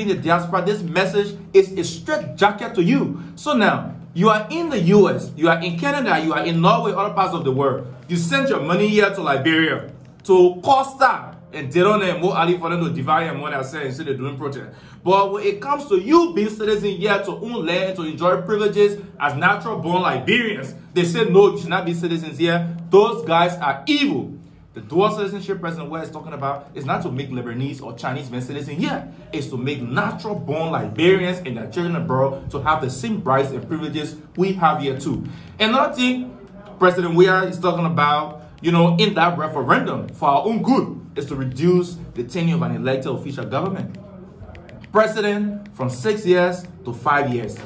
in the diaspora, this message is a straight jacket to you. So now, you are in the US, you are in Canada, you are in Norway, other parts of the world. You send your money here to Liberia, to Costa, and they don't know more Ali for them to divide and money and say they're doing protest. But when it comes to you being citizen here to own land, to enjoy privileges as natural born Liberians, they say no, you should not be citizens here. Those guys are evil. The dual citizenship President West is talking about is not to make Lebanese or Chinese men citizens here. It's to make natural born Liberians and their children abroad to have the same rights and privileges we have here too. Another thing President Weah is talking about, you know, in that referendum for our own good is to reduce the tenure of an elected official government. President from 6 years to 5 years.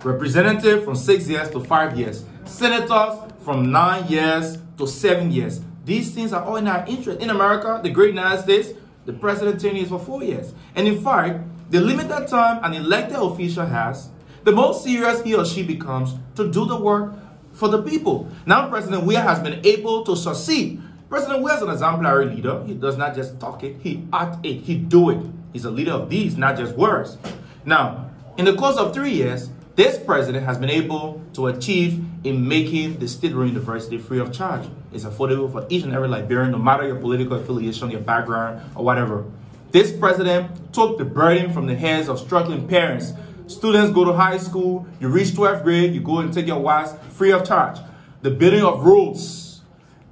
Representative from 6 years to 5 years. Senators from 9 years to 7 years. These things are all in our interest. In America, the great United States, the president tenure is for 4 years. And in fact, the limited time an elected official has, the more serious he or she becomes to do the work for the people. Now, President Weah has been able to succeed. President Weah is an exemplary leader. He does not just talk it, he act it, he do it. He's a leader of deeds, not just words. Now, in the course of 3 years, this president has been able to achieve in making the State Rural University free of charge. It's affordable for each and every Liberian, no matter your political affiliation, your background, or whatever. This president took the burden from the heads of struggling parents. Students go to high school, you reach 12th grade, you go and take your wives free of charge. The building of roads,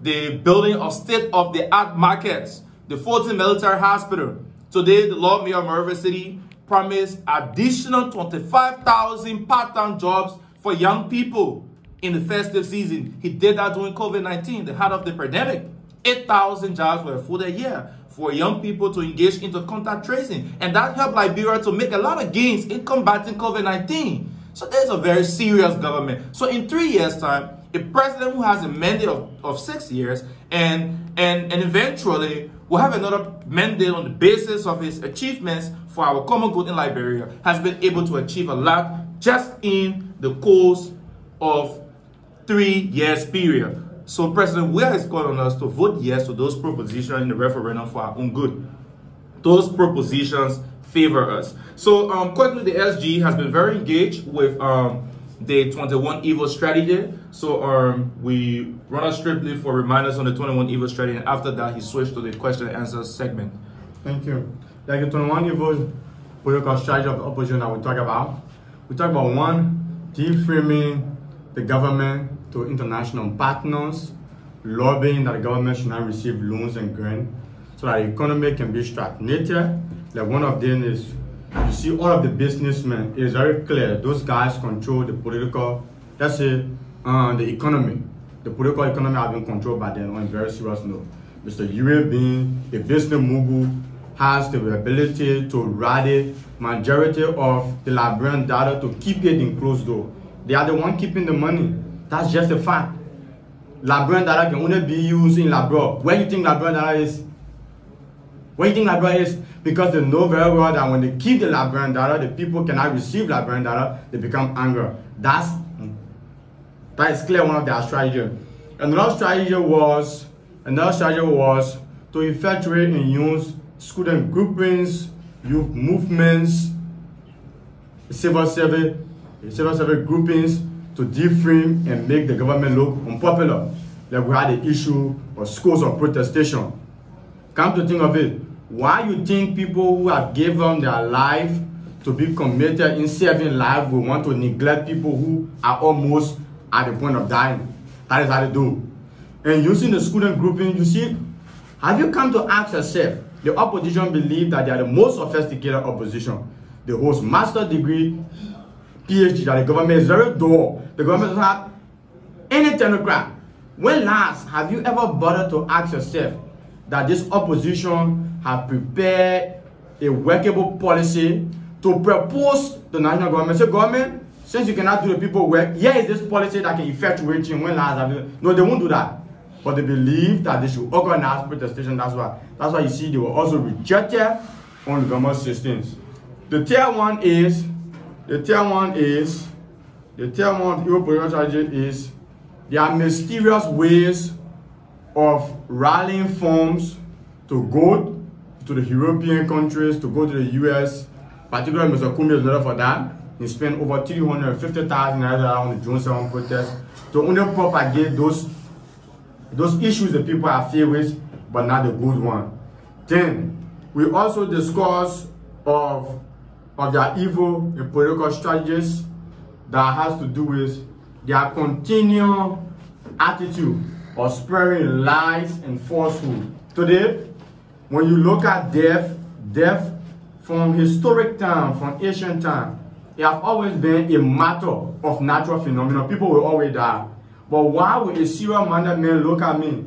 the building of state-of-the-art markets, the 14th military hospital. Today, the Lord Mayor of Monrovia City promised additional 25,000 part-time jobs for young people in the festive season. He did that during COVID-19, the heart of the pandemic. 8,000 jobs were for the year for young people to engage into contact tracing. And that helped Liberia to make a lot of gains in combating COVID-19. So there's a very serious government. So in 3 years' time, a president who has a mandate of 6 years and eventually will have another mandate on the basis of his achievements for our common good in Liberia has been able to achieve a lot just in the course of 3 years period. So President Weah is calling on us to vote yes to those propositions in the referendum for our own good. Those propositions favor us. So quickly, the SG has been very engaged with the 21 Evil strategy. So we run us strictly for reminders on the 21 Evil strategy, and after that he switched to the question and answer segment. Thank you. Like the 21 Evil political strategy of the opposition that we talk about one, deframing the government to international partners, lobbying that the government should not receive loans and grants so that the economy can be stagnated. Like one of them is, you see all of the businessmen, it is very clear, those guys control the political, let's say, the economy. The political economy has been controlled by them on a very serious note. Mr. Yuri being a business mogul has the ability to rally majority of the Liberian data to keep it in closed door. They are the one keeping the money. That's just a fact. Liberian data can only be used in Liberia. Where do you think Liberian data is? Where do you think Liberia is? Because they know very well that when they keep the Liberian data, the people cannot receive Liberian data, they become angry. That is clear one of their strategies. Another strategy was to effectuate and use student groupings, youth movements, civil service groupings to deframe and make the government look unpopular. Like we had the issue of schools of protestation. Come to think of it, why you think people who have given their life to be committed in saving life will want to neglect people who are almost at the point of dying? That is how they do. And using the student grouping, you see, have you come to ask yourself, the opposition believe that they are the most sophisticated opposition. They hold master's degree, PhD, that the government is very dull. The government doesn't have any technocrat. When last have you ever bothered to ask yourself that this opposition have prepared a workable policy to propose to the national government? Say, government, since you cannot do the people work, here is this policy that can effectuate you. When last have you? No, they won't do that. But they believe that they should organize protestation. That's why you see they were also rejected on the government systems. The tier one Euro political strategy is there are mysterious ways of rallying funds to go to the European countries, to go to the US, particularly Mr. Kumi is noted for that. He spent over $350,000 on the June 7 protest to only propagate those issues that people are faced with, but not the good one. Then we also discuss of their evil and political strategies that has to do with their continual attitude of spreading lies and falsehood. Today, when you look at death from historic time, from ancient time, it has always been a matter of natural phenomena. People will always die. But why would a serious-minded man look at me,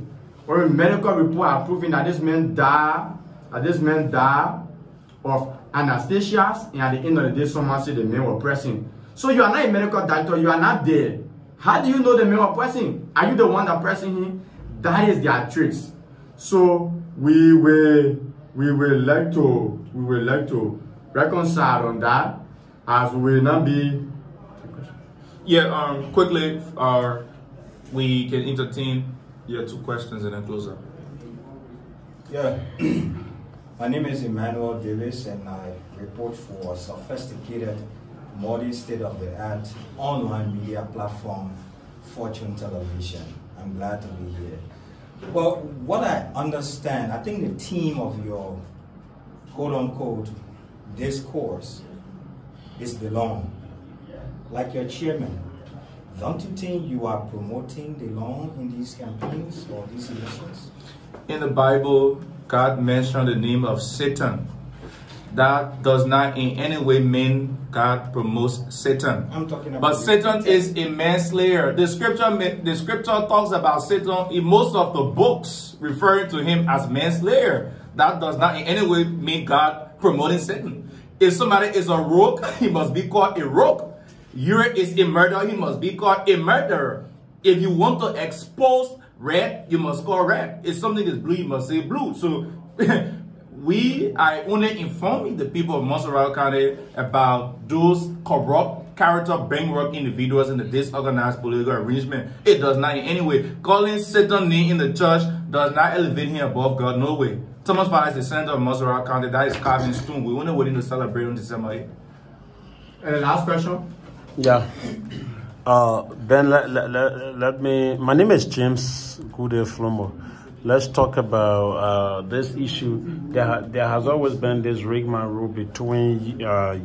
or a medical report are proving that this man died of anesthesia, and at the end of the day, someone said the man was pressing. So you are not a medical doctor, you are not there. How do you know the man was pressing? Are you the one that pressing him? That is their tricks. So we will like to reconcile on that, as we will not be. Yeah, quickly, we can entertain two questions and then close up. Yeah, my name is Emmanuel Davis, and I report for a sophisticated, modern, state-of-the-art online media platform, Fortune Television. I'm glad to be here. Well, what I understand, I think the theme of your quote-unquote discourse is belong. Like your chairman, don't you think you are promoting the belong in these campaigns or these elections? In the Bible, God mentioned the name of Satan. That does not in any way mean God promotes Satan. I'm talking about. But Satan is a manslayer. The scripture talks about Satan in most of the books, referring to him as manslayer. That does not in any way mean God promoting Satan. If somebody is a rogue, he must be called a rogue. Uri is a murderer, he must be called a murderer. If you want to expose red, you must call red. If something is blue, you must say blue. So I only informing the people of Montserrat County about those corrupt, character bankrupt individuals in the disorganized political arrangement. It does not in any way. Calling Satan name in the church does not elevate him above God, no way. Thomas Father is the senator of Montserrat County. That is carved in stone. We're only waiting to celebrate on December 8th. And the last question? Yeah. Ben, let me, my name is James Gude Flomo. Let's talk about this issue. There has always been this rigmarole between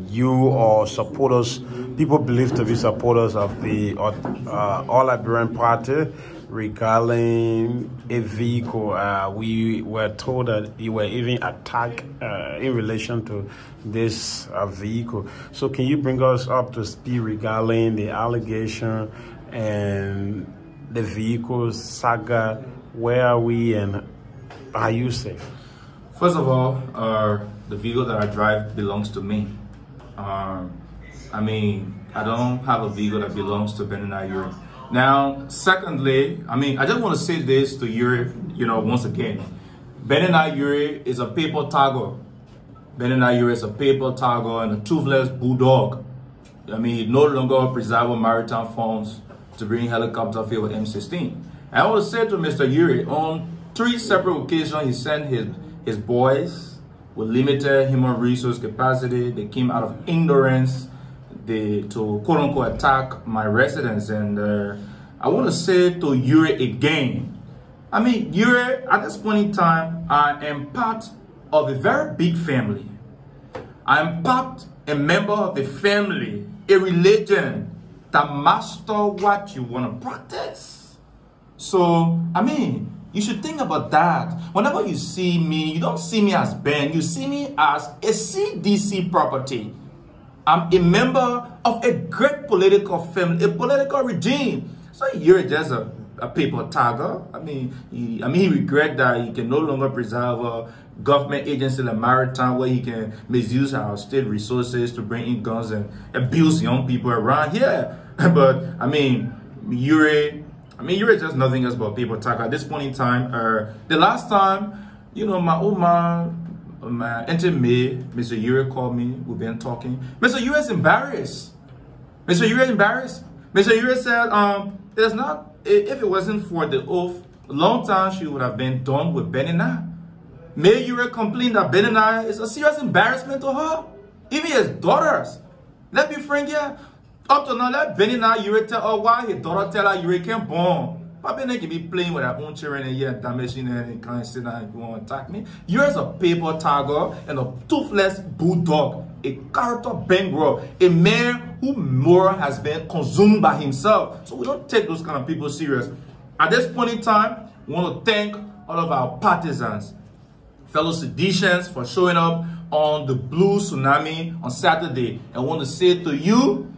you or supporters, people believe to be supporters of the All Liberian Party regarding a vehicle. We were told that you were even attacked in relation to this vehicle. So can you bring us up to speed regarding the allegation and the vehicle saga? Where are we and are you safe? First of all, the vehicle that I drive belongs to me. I don't have a vehicle that belongs to Benina Yuri. Now, secondly, I just want to say this to Yuri, once again. Benina Yuri is a paper tiger. Benina Yuri is a paper tiger and a toothless bulldog. He no longer preserves maritime funds to bring helicopter fuel with M16. I want to say to Mr. Yuri, on 3 separate occasions, he sent his boys with limited human resource capacity. They came out of ignorance to quote-unquote attack my residence. And I want to say to Yuri again, Yuri, at this point in time, I am part of a very big family. I am a member of the family, a religion that master what you want to practice. So, you should think about that. Whenever you see me, you don't see me as Ben, you see me as a CDC property. I'm a member of a great political family, a political regime. So you're just a paper tiger. He regret that he can no longer preserve a government agency like Maritime, where he can misuse our state resources to bring in guns and abuse young people around here. But Yuri is just nothing else but paper tiger. At this point in time, the last time, my intimate, Mr. Yuri called me, we've been talking. Mr. Yuri is embarrassed. Mr. Yuri is embarrassed. Mr. Yuri said, it's not, if it wasn't for the oath, a long time she would have been done with Benina. May Yuri complain that Benina is a serious embarrassment to her. Even his daughters. Let me frank here. Up to now, let Benny now you tell her why his daughter tell her you can't born. Papa can be playing with her own children and yet damaging her and can't sit down and go and attack me. You're a paper tiger and a toothless bulldog, a character bankrupt, a man who more has been consumed by himself. So we don't take those kind of people serious. At this point in time, we want to thank all of our partisans, fellow seditionists, for showing up on the Blue Tsunami on Saturday. And I want to say to you,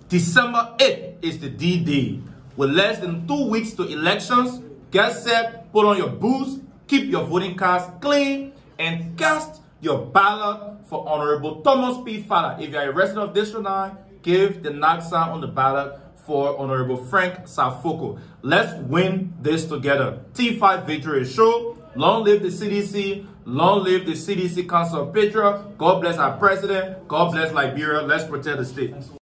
December 8th is the D-Day. With less than 2 weeks to elections, get set, put on your boots, keep your voting cards clean, and cast your ballot for Honorable Thomas P. Fowler. If you are a resident of District 9, give the NAG sign on the ballot for Honorable Frank Safoko. Let's win this together. T5 victory is sure. Long live the CDC. Long live the CDC Council of Patriots. God bless our president. God bless Liberia. Let's protect the state.